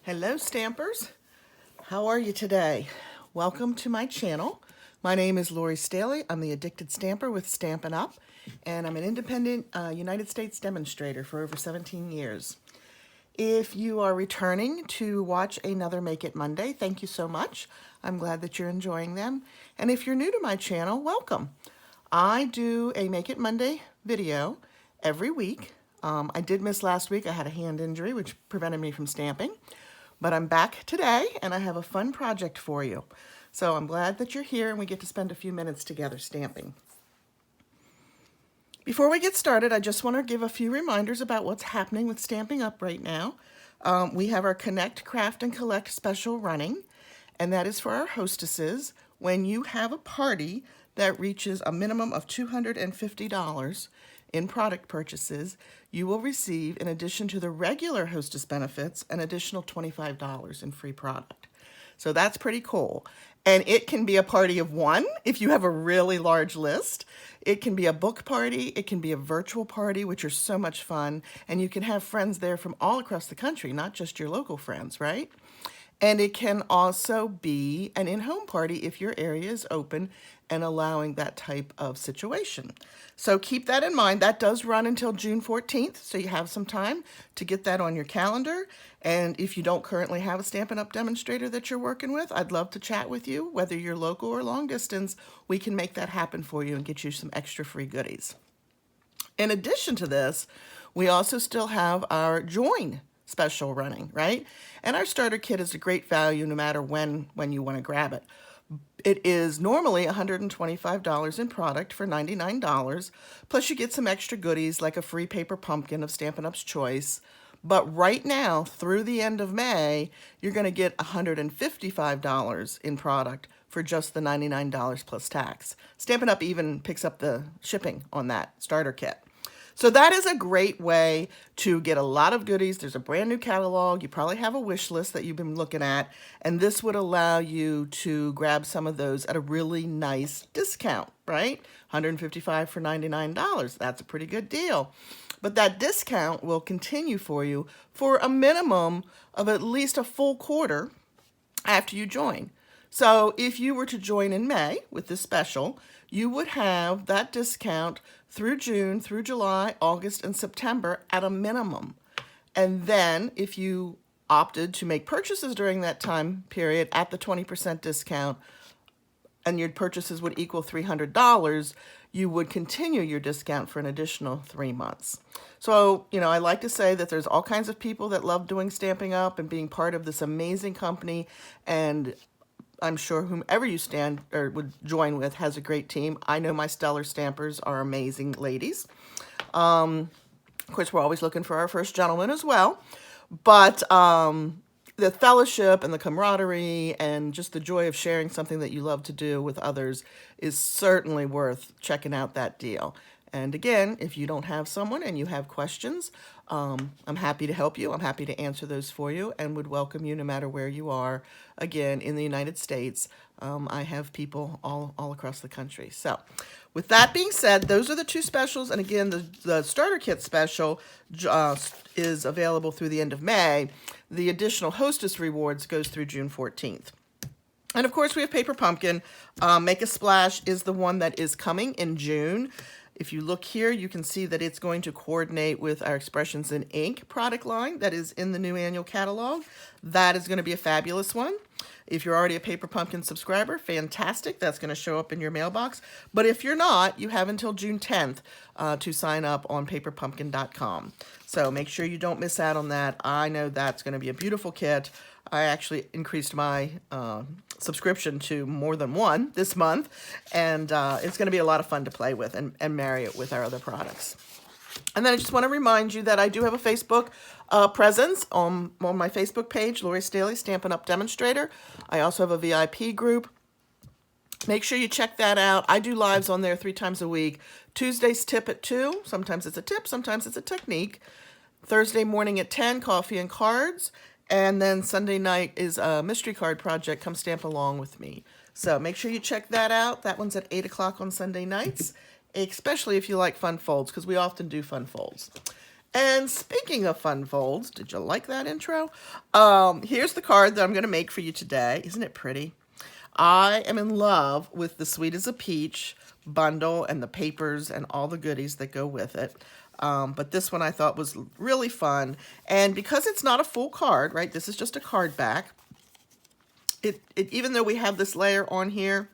Hello Stampers, how are you today? Welcome to my channel. My name is Lori Staley. I'm the Addicted Stamper with Stampin Up, and I'm an independent United States demonstrator for over 17 years. If you are returning to watch another Make It Monday, thank you so much. I'm glad that you're enjoying them. And if you're new to my channel, welcome. I do a Make It Monday video every week. I did miss last week. I had a hand injury, which prevented me from stamping. But I'm back today, and I have a fun project for you. So I'm glad that you're here, and we get to spend a few minutes together stamping. Before we get started, I just want to give a few reminders about what's happening with Stampin' Up right now. We have our Connect, Craft, and Collect special running, and that is for our hostesses. When you have a party that reaches a minimum of $250 in product purchases, you will receive, in addition to the regular hostess benefits, an additional $25 in free product. So that's pretty cool. And it can be a party of one if you have a really large list. It can be a book party. It can be a virtual party, which are so much fun. And you can have friends there from all across the country, not just your local friends, right? And it can also be an in-home party if your area is open and allowing that type of situation. So keep that in mind. That does run until June 14th, so you have some time to get that on your calendar. And if you don't currently have a Stampin' Up! Demonstrator that you're working with, I'd love to chat with you. Whether you're local or long distance, we can make that happen for you and get you some extra free goodies. In addition to this, we also still have our Join special running, right? And our starter kit is a great value no matter when you want to grab it. It is normally $125 in product for $99, plus you get some extra goodies like a free paper pumpkin of Stampin' Up's choice. But right now, through the end of May, you're going to get $155 in product for just the $99 plus tax. Stampin' Up even picks up the shipping on that starter kit. So that is a great way to get a lot of goodies. There's a brand new catalog. You probably have a wish list that you've been looking at, and this would allow you to grab some of those at a really nice discount, right? $155 for $99. That's a pretty good deal. But that discount will continue for you for a minimum of at least a full quarter after you join. So if you were to join in May with this special, you would have that discount through June, through July, August, and September at a minimum. And then if you opted to make purchases during that time period at the 20% discount, and your purchases would equal $300, you would continue your discount for an additional 3 months. So, I like to say that there's all kinds of people that love doing Stampin' Up! And being part of this amazing company, and I'm sure whomever you stand or would join with has a great team. I know my stellar stampers are amazing ladies. Of course, we're always looking for our first gentleman as well. But the fellowship and the camaraderie and just the joy of sharing something that you love to do with others is certainly worth checking out that deal. And again, if you don't have someone and you have questions, I'm happy to help you. I'm happy to answer those for you and would welcome you no matter where you are. Again, in the United States, I have people all across the country. So with that being said, those are the two specials. And again, the starter kit special is available through the end of May. The additional hostess rewards goes through June 14th. And of course, we have Paper Pumpkin. Make a Splash is the one that is coming in June. If you look here, you can see that it's going to coordinate with our Expressions in Ink product line that is in the new annual catalog. That is going to be a fabulous one. If you're already a Paper Pumpkin subscriber, fantastic. That's going to show up in your mailbox. But if you're not, you have until June 10th to sign up on paperpumpkin.com. So make sure you don't miss out on that. I know that's going to be a beautiful kit. I actually increased my subscription to more than one this month, and it's going to be a lot of fun to play with and marry it with our other products. And then I just want to remind you that I do have a Facebook presence on my Facebook page, Lori Staley, Stampin' Up! Demonstrator. I also have a VIP group. Make sure you check that out. I do lives on there 3 times a week. Tuesday's tip at 2. Sometimes it's a tip, sometimes it's a technique. Thursday morning at 10, coffee and cards. And then Sunday night is a mystery card project. Come stamp along with me. So make sure you check that out. That one's at 8 o'clock on Sunday nights, especially if you like fun folds, because we often do fun folds. And speaking of fun folds, did you like that intro? Here's the card that I'm going to make for you today. Isn't it pretty? I am in love with the Sweet as a Peach bundle and the papers and all the goodies that go with it. But this one I thought was really fun. And because it's not a full card, right? This is just a card back. Even though we have this layer on here,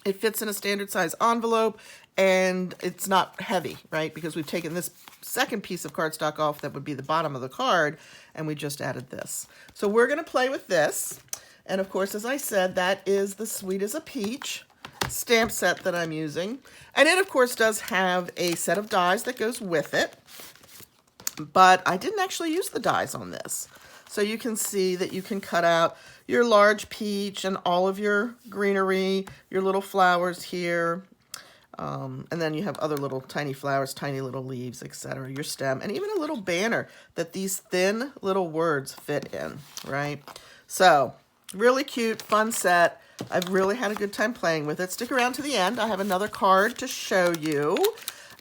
it fits in a standard size envelope and it's not heavy, right? Because we've taken this second piece of cardstock off that would be the bottom of the card and we just added this. So we're going to play with this. And of course, as I said, that is the Sweet as a Peach stamp set that I'm using. And it of course does have a set of dies that goes with it. But I didn't actually use the dies on this. So you can see that you can cut out your large peach and all of your greenery, your little flowers here. And then you have other little tiny flowers, tiny little leaves, etc. Your stem, and even a little banner that these thin little words fit in, right? So really cute, fun set. I've really had a good time playing with it. Stick around to the end. I have another card to show you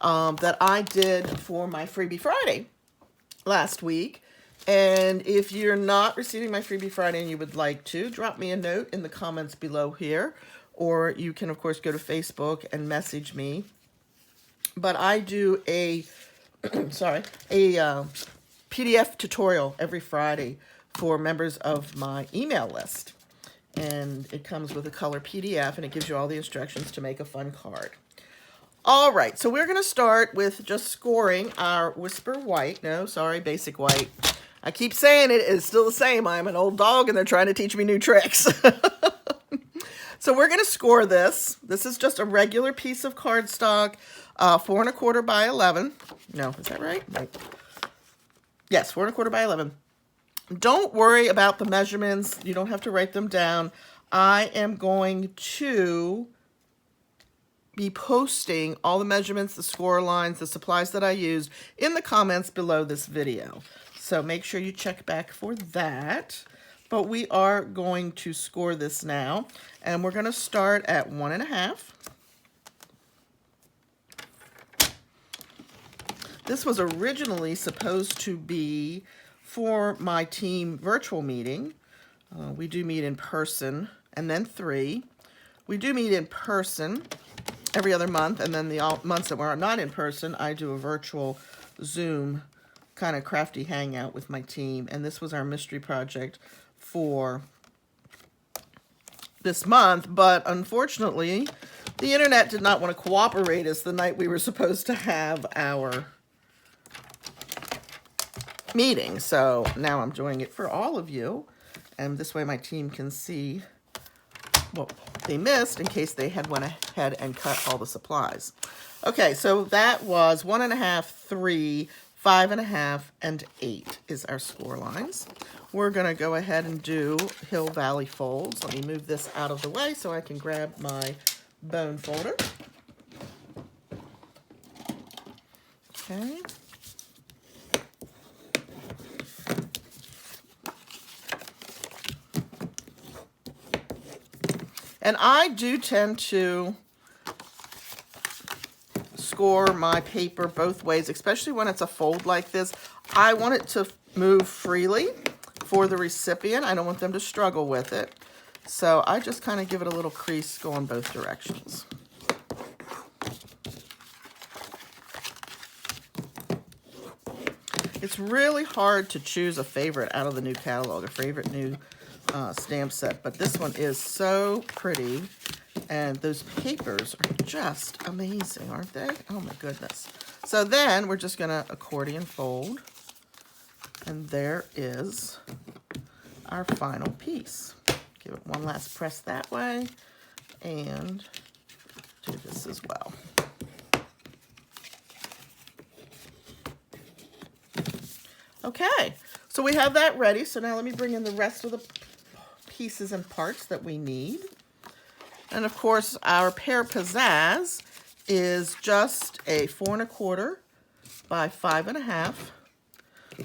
that I did for my Freebie Friday last week. And if you're not receiving my Freebie Friday and you would like to, drop me a note in the comments below here. Or you can, of course, go to Facebook and message me. But I do a, PDF tutorial every Friday for members of my email list. And it comes with a color PDF and it gives you all the instructions to make a fun card. All right, so we're going to start with just scoring our Whisper White. No, sorry, Basic White. I keep saying it is still the same. I'm an old dog and they're trying to teach me new tricks. So we're going to score this. This is just a regular piece of cardstock, 4 1/4 by 11. No, is that right? No. Yes, 4 1/4 by 11. Don't worry about the measurements. You don't have to write them down. I am going to be posting all the measurements, the score lines, the supplies that I used in the comments below this video. So make sure you check back for that. But we are going to score this now. And we're going to start at 1 1/2. This was originally supposed to be for my team virtual meeting. We do meet in person, and then 3. We do meet in person every other month, and then the months that we're not in person, I do a virtual Zoom kind of crafty hangout with my team. And this was our mystery project for this month, but unfortunately, the internet did not want to cooperate us the night we were supposed to have our meeting. So now I'm doing it for all of you, and this way my team can see what they missed in case they had went ahead and cut all the supplies. Okay, so that was 1 1/2, 3, 5 1/2, and 8 is our score lines. We're going to go ahead and do Hill Valley folds. Let me move this out of the way so I can grab my bone folder. Okay. And I do tend to score my paper both ways, especially when it's a fold like this. I want it to move freely for the recipient. I don't want them to struggle with it. So I just kind of give it a little crease going both directions. It's really hard to choose a favorite out of the new catalog, a favorite new stamp set, but this one is so pretty. And those papers are just amazing, aren't they? Oh my goodness. So then we're just gonna accordion fold. And there is our final piece. Give it one last press that way and do this as well. Okay, so we have that ready. So now let me bring in the rest of the pieces and parts that we need. And of course, our Pear Pizzaz is just a 4 1/4 by 5 1/2.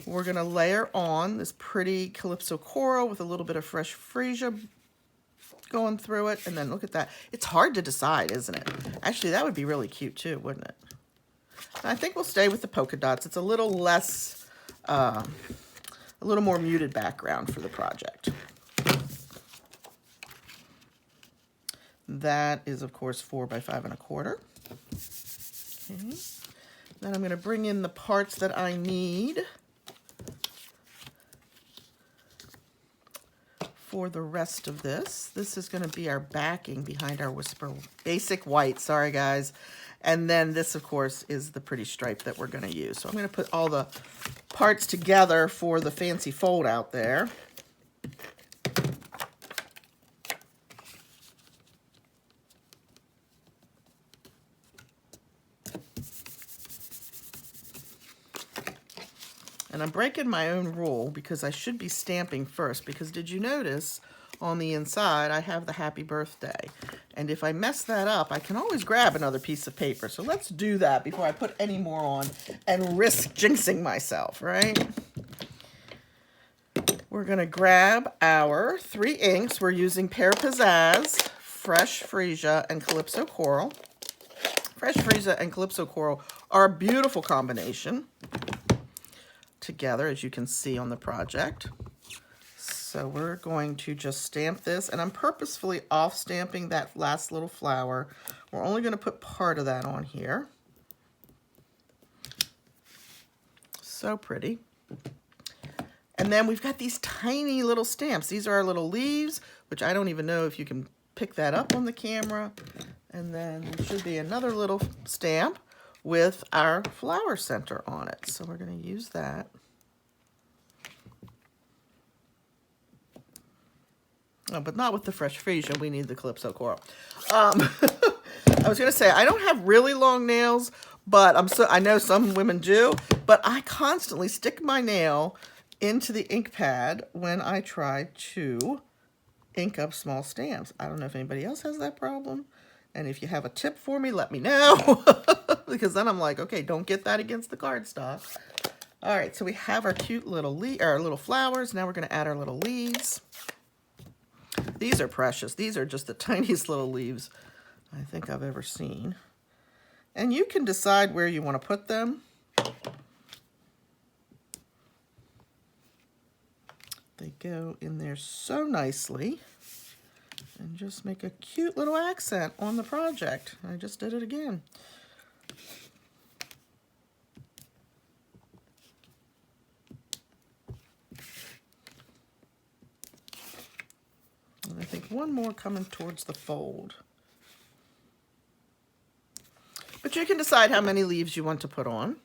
We're going to layer on this pretty Calypso Coral with a little bit of fresh Freesia going through it. And then look at that. It's hard to decide, isn't it? Actually, that would be really cute too, wouldn't it? I think we'll stay with the polka dots. It's a little less, a little more muted background for the project. That is, of course, 4 by 5 1/4. Okay. Then I'm going to bring in the parts that I need for the rest of this. This is going to be our backing behind our Whisper Basic White. Sorry, guys. And then this, of course, is the pretty stripe that we're going to use. So I'm going to put all the parts together for the fancy fold out there. And I'm breaking my own rule because I should be stamping first, because did you notice on the inside I have the happy birthday? And if I mess that up, I can always grab another piece of paper. So let's do that before I put any more on and risk jinxing myself, right? We're going to grab our 3 inks. We're using Pear, Pizzaz, Fresh Freesia, and Calypso Coral. Fresh Freesia and Calypso Coral are a beautiful combination together, as you can see on the project. So we're going to just stamp this, and I'm purposefully off stamping that last little flower. We're only going to put part of that on here. So pretty. And then we've got these tiny little stamps. These are our little leaves, which I don't even know if you can pick that up on the camera. And then there should be another little stamp with our flower center on it. So we're going to use that. Oh, but not with the Fresh Freesia. We need the Calypso Coral. I was going to say, I don't have really long nails, but I know some women do, but I constantly stick my nail into the ink pad when I try to ink up small stamps. I don't know if anybody else has that problem. And if you have a tip for me, let me know. Because then I'm like, okay, don't get that against the cardstock. All right, so we have our cute little little flowers. Now we're going to add our little leaves. These are precious. These are just the tiniest little leaves I think I've ever seen. And you can decide where you want to put them. They go in there so nicely. And just make a cute little accent on the project. I just did it again. And I think one more coming towards the fold. But you can decide how many leaves you want to put on.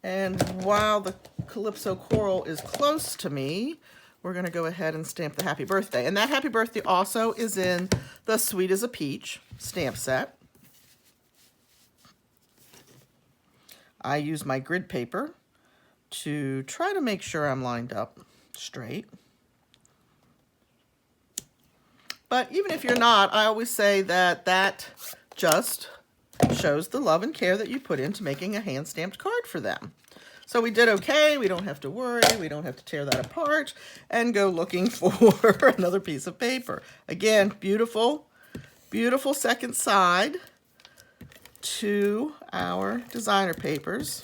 And while the Calypso Coral is close to me, we're going to go ahead and stamp the Happy Birthday. And that Happy Birthday also is in the Sweet as a Peach stamp set. I use my grid paper to try to make sure I'm lined up straight. But even if you're not, I always say that that just shows the love and care that you put into making a hand-stamped card for them. So we did okay. We don't have to worry. We don't have to tear that apart and go looking for another piece of paper. Again, beautiful, beautiful second side to our designer papers.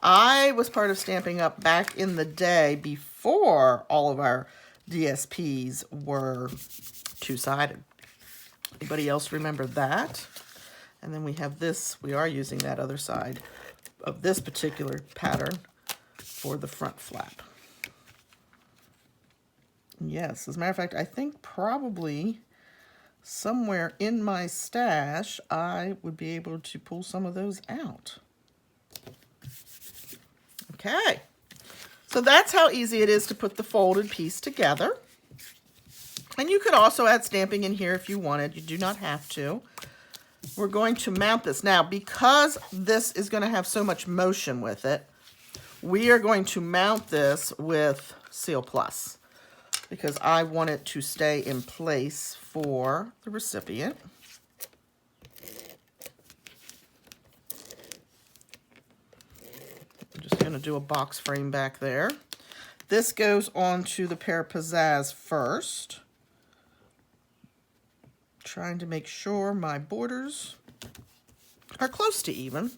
I was part of Stampin' Up back in the day before all of our DSPs were two-sided. Anybody else remember that? And then we have this. We are using that other side of this particular pattern for the front flap. Yes, as a matter of fact, I think probably somewhere in my stash, I would be able to pull some of those out. Okay, so that's how easy it is to put the folded piece together. And you could also add stamping in here if you wanted. You do not have to. We're going to mount this. Now, because this is going to have so much motion with it, we are going to mount this with Seal Plus because I want it to stay in place for the recipient. I'm just going to do a box frame back there. This goes on to the Pear Pizzaz first. Trying to make sure my borders are close to even.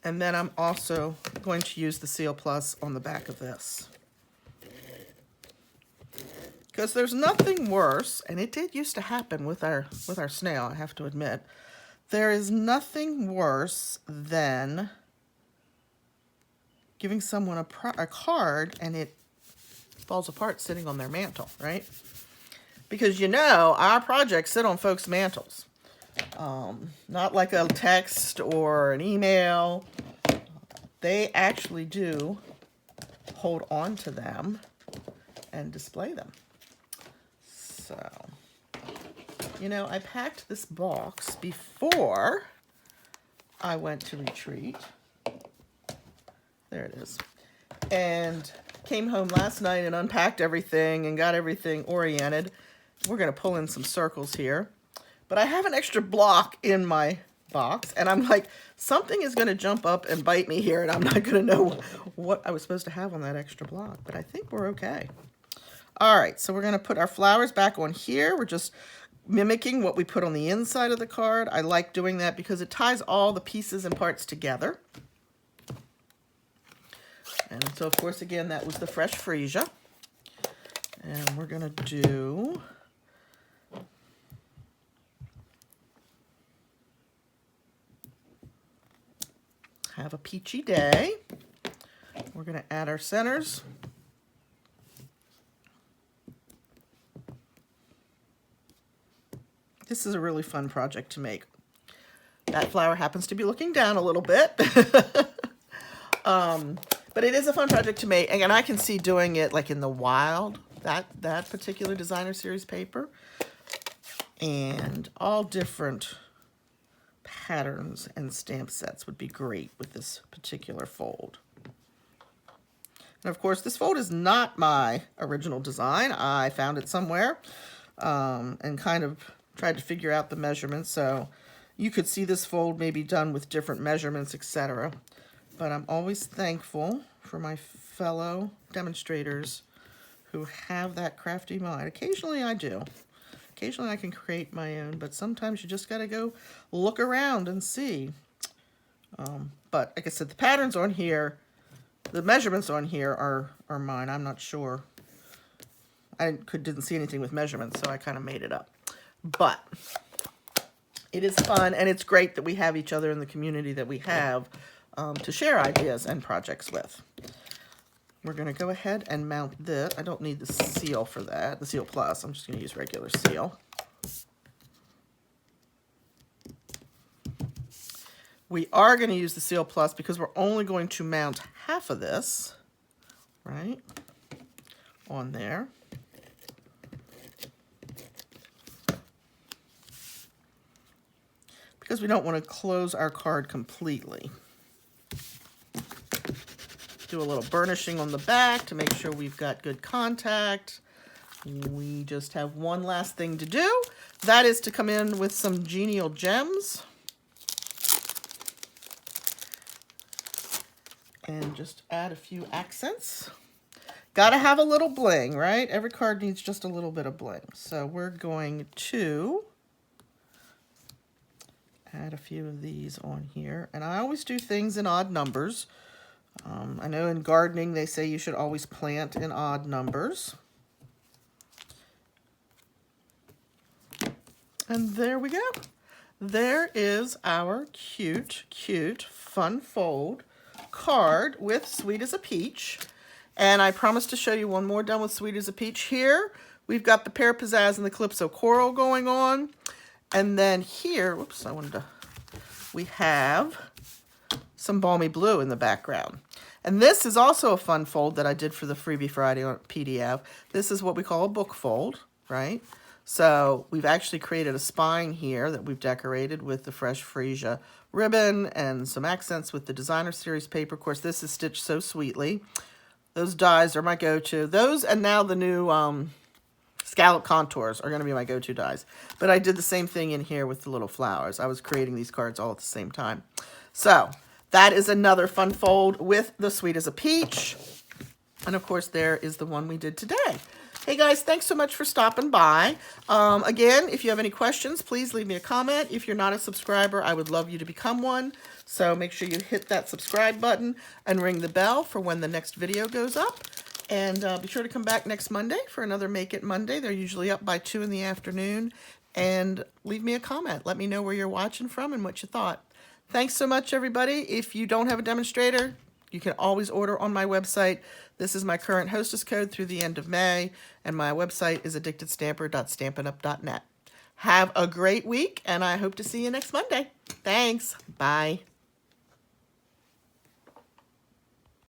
And then I'm also going to use the Seal Plus on the back of this. Because there's nothing worse, and it did used to happen with our snail, I have to admit. There is nothing worse than giving someone a card and it falls apart sitting on their mantle, right? Because you know, our projects sit on folks' mantles. Not like a text or an email. They actually do hold on to them and display them. So, you know, I packed this box before I went to retreat. There it is. And came home last night and unpacked everything and got everything oriented. We're going to pull in some circles here. But I have an extra block in my box, and I'm like, something is going to jump up and bite me here, and I'm not going to know what I was supposed to have on that extra block. But I think we're okay. All right, so we're going to put our flowers back on here. We're just mimicking what we put on the inside of the card. I like doing that because it ties all the pieces and parts together. And so, of course, again, that was the fresh Freesia. And we're going to do... Have a peachy day. We're going to add our centers. This is a really fun project to make. That flower happens to be looking down a little bit. But it is a fun project to make, and I can see doing it like in the wild, that particular designer series paper, and all different patterns and stamp sets would be great with this particular fold. And of course, this fold is not my original design. I found it somewhere and kind of tried to figure out the measurements, so you could see this fold maybe done with different measurements, etc. But I'm always thankful for my fellow demonstrators who have that crafty mind. Occasionally I do. Occasionally I can create my own, but sometimes you just got to go look around and see. But like I said, the patterns on here, the measurements on here are mine. I'm not sure. I didn't see anything with measurements, so I kind of made it up. But it is fun, and it's great that we have each other in the community that we have to share ideas and projects with. We're going to go ahead and mount this. I don't need the seal for that, the Seal Plus. I'm just going to use regular seal. We are going to use the Seal Plus because we're only going to mount half of this, right, on there. Because we don't want to close our card completely. Do a little burnishing on the back to make sure we've got good contact. We just have one last thing to do. That is to come in with some Genial Gems. And just add a few accents. Gotta have a little bling, right? Every card needs just a little bit of bling. So we're going to add a few of these on here. And I always do things in odd numbers. I know in gardening they say you should always plant in odd numbers. And there we go. There is our cute, cute, fun fold card with Sweet as a Peach. And I promised to show you one more done with Sweet as a Peach. Here we've got the Pear, Pizzaz, and the Calypso Coral going on. And then here, whoops, we have some Balmy Blue in the background. And this is also a fun fold that I did for the Freebie Friday on PDF. This is what we call a book fold, right? So we've actually created a spine here that we've decorated with the fresh Freesia ribbon and some accents with the designer series paper. Of course, this is stitched so sweetly. Those dies are my go-to. Those and now the new scallop contours are going to be my go-to dies. But I did the same thing in here with the little flowers. I was creating these cards all at the same time. So that is another fun fold with the Sweet as a Peach. And of course, there is the one we did today. Hey guys, thanks so much for stopping by. Again, if you have any questions, please leave me a comment. If you're not a subscriber, I would love you to become one. So make sure you hit that subscribe button and ring the bell for when the next video goes up. And be sure to come back next Monday for another Make It Monday. They're usually up by 2 in the afternoon. And leave me a comment. Let me know where you're watching from and what you thought. Thanks so much, everybody. If you don't have a demonstrator, you can always order on my website. This is my current hostess code through the end of May, and my website is addictedstamper.stampinup.net. Have a great week, and I hope to see you next Monday. Thanks. Bye.